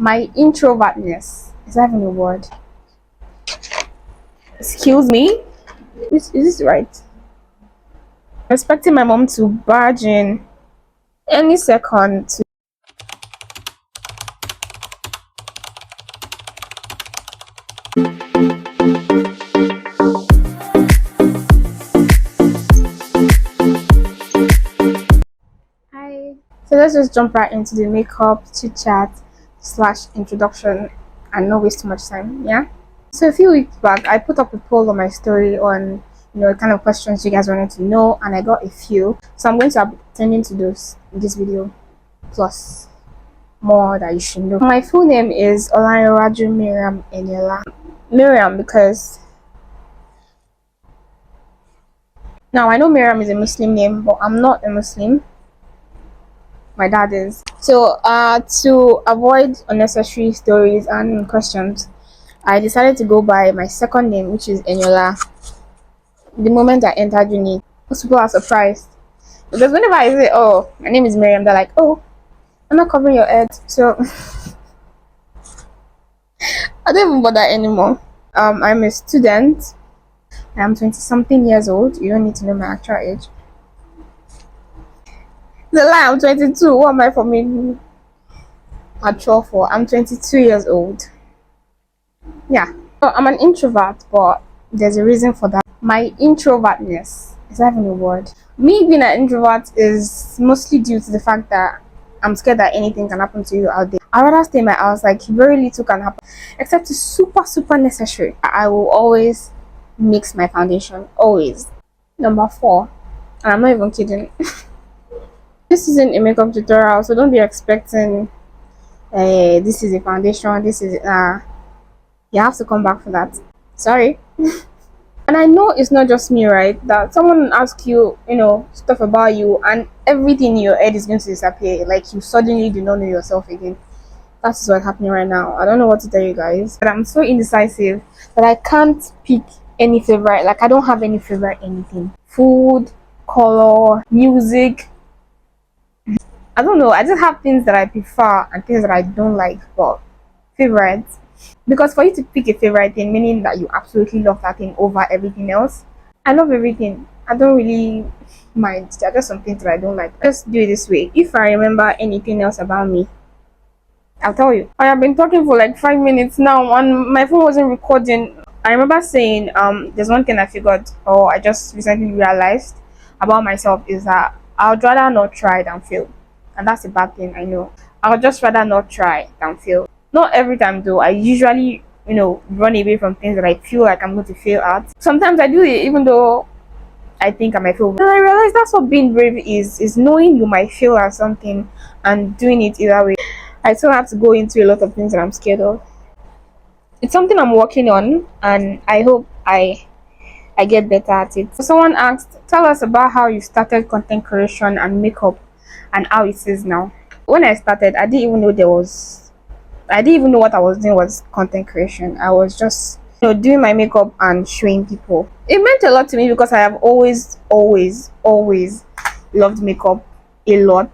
My introvertness. Is that even a word? Excuse me? Is this right? Expecting my mom to barge in any second to. Hi. So let's just jump right into the makeup chit chat slash introduction and not waste too much time. Yeah. So a few weeks back, I put up a poll on my story on the kind of questions you guys wanted to know, and I got a few. So I'm going to be attending to those in this video, plus more that you should know. My full name is Olaniraju Miriam Eniola. Miriam because now I know Miriam is a Muslim name, but I'm not a Muslim. My dad is. So to avoid unnecessary stories and questions, I decided to go by my second name, which is Eniola. The moment I entered uni, most people are surprised because whenever I say, "Oh, my name is Miriam," they're like, "Oh, I'm not covering your head," so I don't even bother anymore. I'm a student. I'm 20 something years old. You don't need to know my actual age. The lie, I'm 22. What am I for me mature for? I'm 22 years old. Yeah. So I'm an introvert, but there's a reason for that. My introvertness. Is that even a word? Me being an introvert is mostly due to the fact that I'm scared that anything can happen to you out there. I'd rather stay in my house, like very little can happen. Except it's super necessary. I will always mix my foundation. Always. Number 4. And I'm not even kidding. This isn't a makeup tutorial, so don't be expecting this is a foundation, this is you have to come back for that. Sorry. And I know it's not just me, right? That someone asks you, stuff about you, and everything in your head is going to disappear. Like you suddenly do not know yourself again. That's what's happening right now. I don't know what to tell you guys. But I'm so indecisive that I can't pick any favorite. Like I don't have any favorite anything. Food, color, music. I don't know. I just have things that I prefer and things that I don't like, but favorites. Because for you to pick a favorite thing, meaning that you absolutely love that thing over everything else. I love everything. I don't really mind. There are just some things that I don't like. Let's do it this way. If I remember anything else about me, I'll tell you. I have been talking for like 5 minutes now and my phone wasn't recording. I remember saying there's one thing I figured or I just recently realized about myself is that I would rather not try than fail. And that's a bad thing, I know. I would just rather not try than fail. Not every time though. I usually, run away from things that I feel like I'm going to fail at. Sometimes I do it even though I think I might fail. And I realize that's what being brave is knowing you might fail at something and doing it either way. I still have to go into a lot of things that I'm scared of. It's something I'm working on and I hope I get better at it. So someone asked, tell us about how you started content creation and makeup and how it is now. When I started, I didn't even know what I was doing was content creation. I was just doing my makeup and showing people. It meant a lot to me because I have always loved makeup a lot.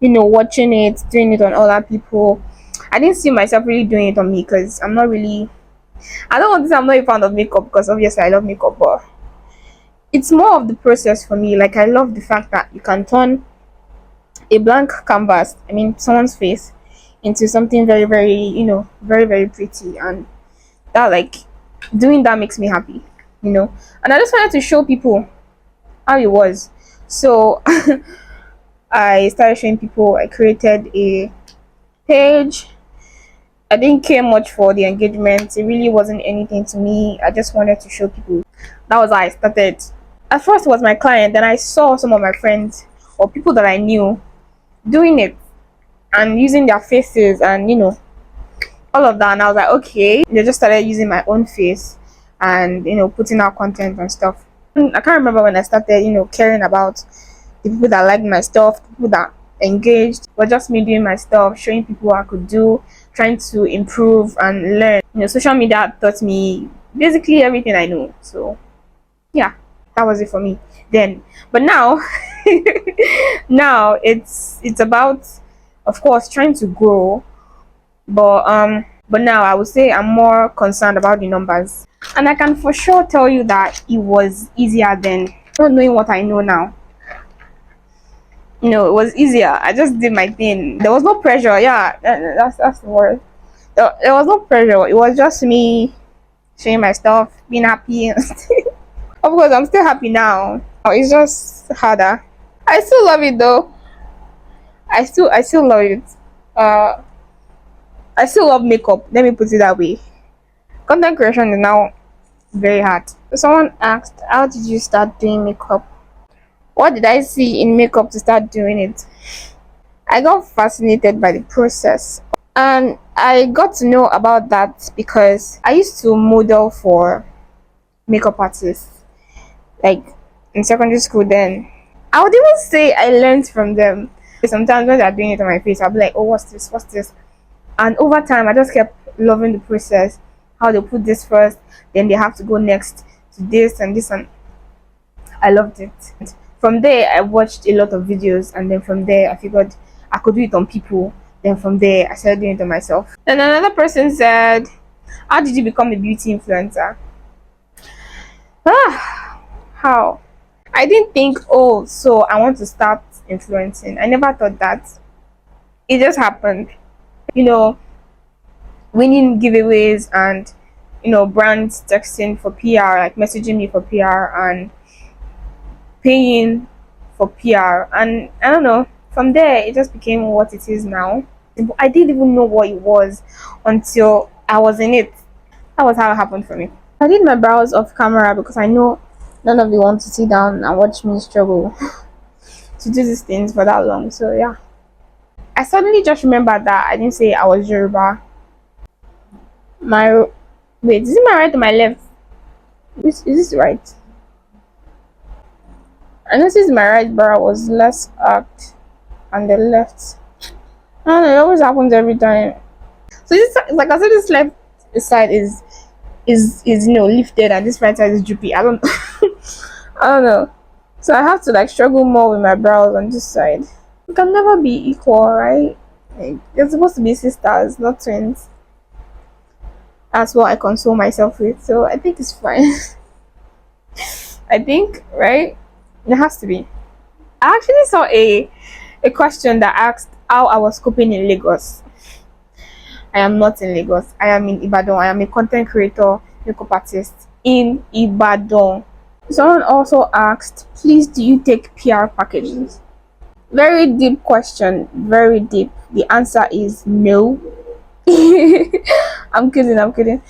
Watching it, doing it on other people. I didn't see myself really doing it on me because I don't want to say I'm not a fan of makeup because obviously I love makeup, but it's more of the process for me. Like I love the fact that you can turn a blank canvas, I mean someone's face, into something very pretty, and that like doing that makes me happy. And I just wanted to show people how it was. So I started showing people. I created a page. I didn't care much for the engagement. It really wasn't anything to me. I just wanted to show people. That was how I started. At first it was my client, then I saw some of my friends or people that I knew doing it and using their faces and all of that, and I was like, okay. They just started using my own face and putting out content and stuff. I can't remember when I started caring about the people that liked my stuff, people that engaged. But just me doing my stuff, showing people what I could do, trying to improve and learn. Social media taught me basically everything I know. So yeah, that was it for me then. But now now it's about, of course, trying to grow But now I would say I'm more concerned about the numbers. And I can for sure tell you that it was easier then. Not knowing what I know now. No, it was easier. I just did my thing. There was no pressure. Yeah, that's the word. There was no pressure. It was just me sharing my stuff, being happy. Of course, I'm still happy now. It's just harder. I still love it though. I still love it. Uh, I still love makeup. Let me put it that way. Content creation is now very hard. Someone asked, "How did you start doing makeup?" What did I see in makeup to start doing it? I got fascinated by the process, and I got to know about that because I used to model for makeup artists, like in secondary school. Then I would even say I learned from them. Sometimes when they're doing it on my face, I'll be like, "Oh, what's this? What's this?" And over time, I just kept loving the process. How they put this first, then they have to go next to this and this, and I loved it. From there, I watched a lot of videos, and then from there, I figured I could do it on people. Then from there, I started doing it on myself. And another person said, "How did you become a beauty influencer?" Ah, how? I didn't think, oh, so I want to start influencing. I never thought that. It just happened. You know, winning giveaways and brands texting for PR, like messaging me for PR and paying for PR, and I don't know. From there, it just became what it is now. I didn't even know what it was until I was in it. That was how it happened for me. I did my brows off camera because I know none of you want to sit down and watch me struggle to do these things for that long. So yeah, I suddenly just remembered that I didn't say I was Yoruba. My wait, is it my right or my left? Is this right? I noticed my right brow was less arched and the left. I don't know, it always happens every time. So this, like I said, this left side is lifted and this right side is droopy. I don't I don't know. So I have to like struggle more with my brows on this side. It can never be equal, right? Like, they're supposed to be sisters, not twins. That's what I console myself with. So I think it's fine. I think, right? It has to be. I actually saw a question that asked how I was coping in Lagos. I am not in Lagos. I am in Ibadan. I am a content creator, makeup artist in Ibadan. Someone also asked, please do you take PR packages? Very deep question. Very deep. The answer is no. I'm kidding.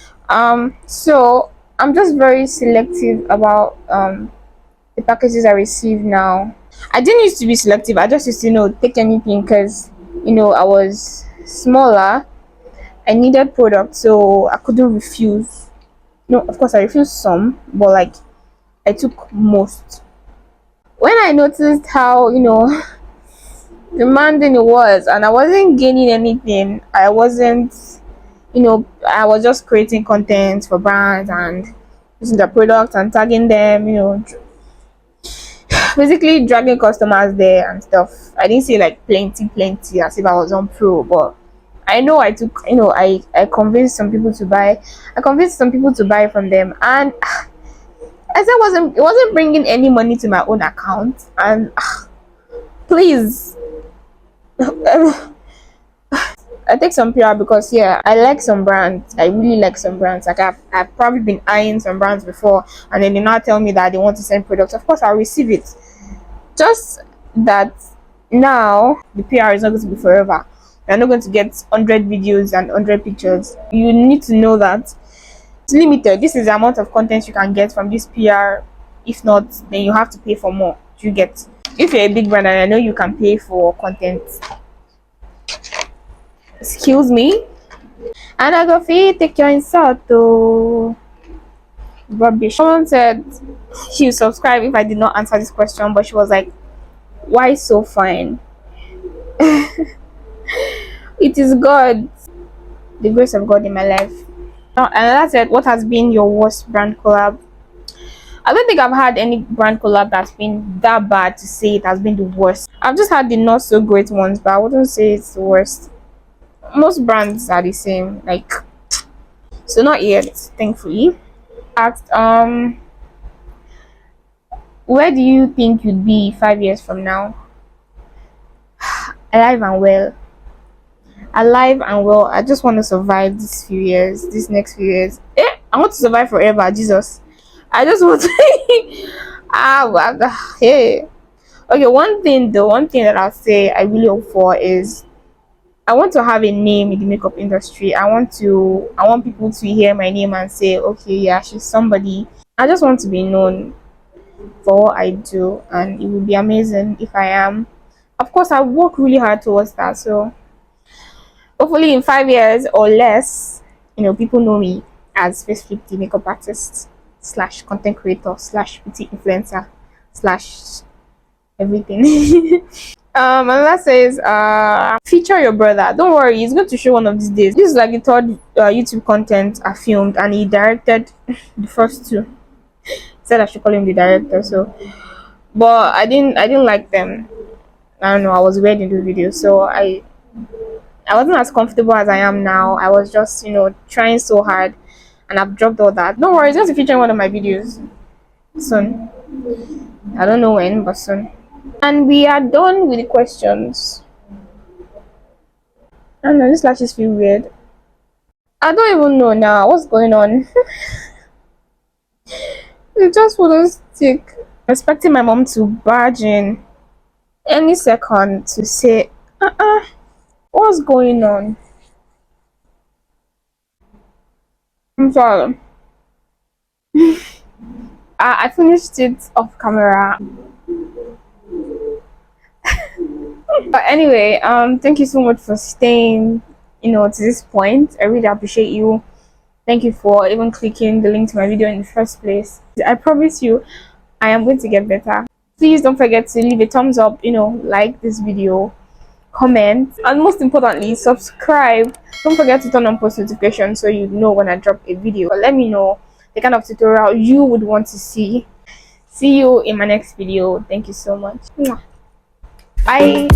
So I'm just very selective about the packages I receive now. I didn't used to be selective. I just used to take anything because I was smaller. I needed products, so I couldn't refuse. No, of course I refused some, but like I took most. When I noticed how demanding it was, and I wasn't gaining anything, I was just creating content for brands and using the products and tagging them, basically dragging customers there and stuff. I didn't say like plenty as if I was on pro, but I know I took, I convinced some people to buy. I convinced some people to buy from them, and as it wasn't bringing any money to my own account. And please, I take some PR because yeah, I like some brands. I really like some brands. Like I've probably been eyeing some brands before, and then they now tell me that they want to send products. Of course, I'll receive it. Just that now the PR is not going to be forever. You're not going to get 100 videos and 100 pictures. You need to know that it's limited. This is the amount of content you can get from this PR. If not, then you have to pay for more. You get, if you're a big brand and I know you can pay for content. Excuse me. And I go fit take your insult to rubbish. Someone said she would subscribe if I did not answer this question, but she was like, why so fine? It is God, the grace of God in my life. And that said, what has been your worst brand collab? I don't think I've had any brand collab that's been that bad to say it has been the worst. I've just had the not so great ones, but I wouldn't say it's the worst. Most brands are the same. Like, so not yet, thankfully. Asked, where do you think you'd be 5 years from now? Alive and well. Alive and well. I just want to survive these few years, these next few years. I want to survive forever, Jesus. I just want to. Hey. Okay, one thing that I'll say I really hope for is I want to have a name in the makeup industry. I want people to hear my name and say, okay, yeah, she's somebody. I just want to be known for what I do, and it would be amazing if I am. Of course, I work really hard towards that. So hopefully, in 5 years or less, people know me as Face 50 makeup artist slash content creator slash beauty influencer slash everything. Another says, feature your brother. Don't worry, he's going to show one of these days. This is like the third YouTube content I filmed, and he directed the first two. He said I should call him the director. So, but I didn't like them. I don't know. I was weird in the video, so I wasn't as comfortable as I am now. I was just trying so hard, and I've dropped all that. Don't worry, it's going to feature in one of my videos soon. I don't know when, but soon. And we are done with the questions. I don't know, these lashes feel weird. I don't even know now what's going on. It just wouldn't stick. I'm expecting my mom to barge in any second to say, what's going on? I'm sorry. I finished it off camera. But anyway, thank you so much for staying, to this point. I really appreciate you. Thank you for even clicking the link to my video in the first place. I promise you, I am going to get better. Please don't forget to leave a thumbs up, like this video, comment, and most importantly, subscribe. Don't forget to turn on post notifications so you know when I drop a video. But let me know the kind of tutorial you would want to see. See you in my next video. Thank you so much. Bye.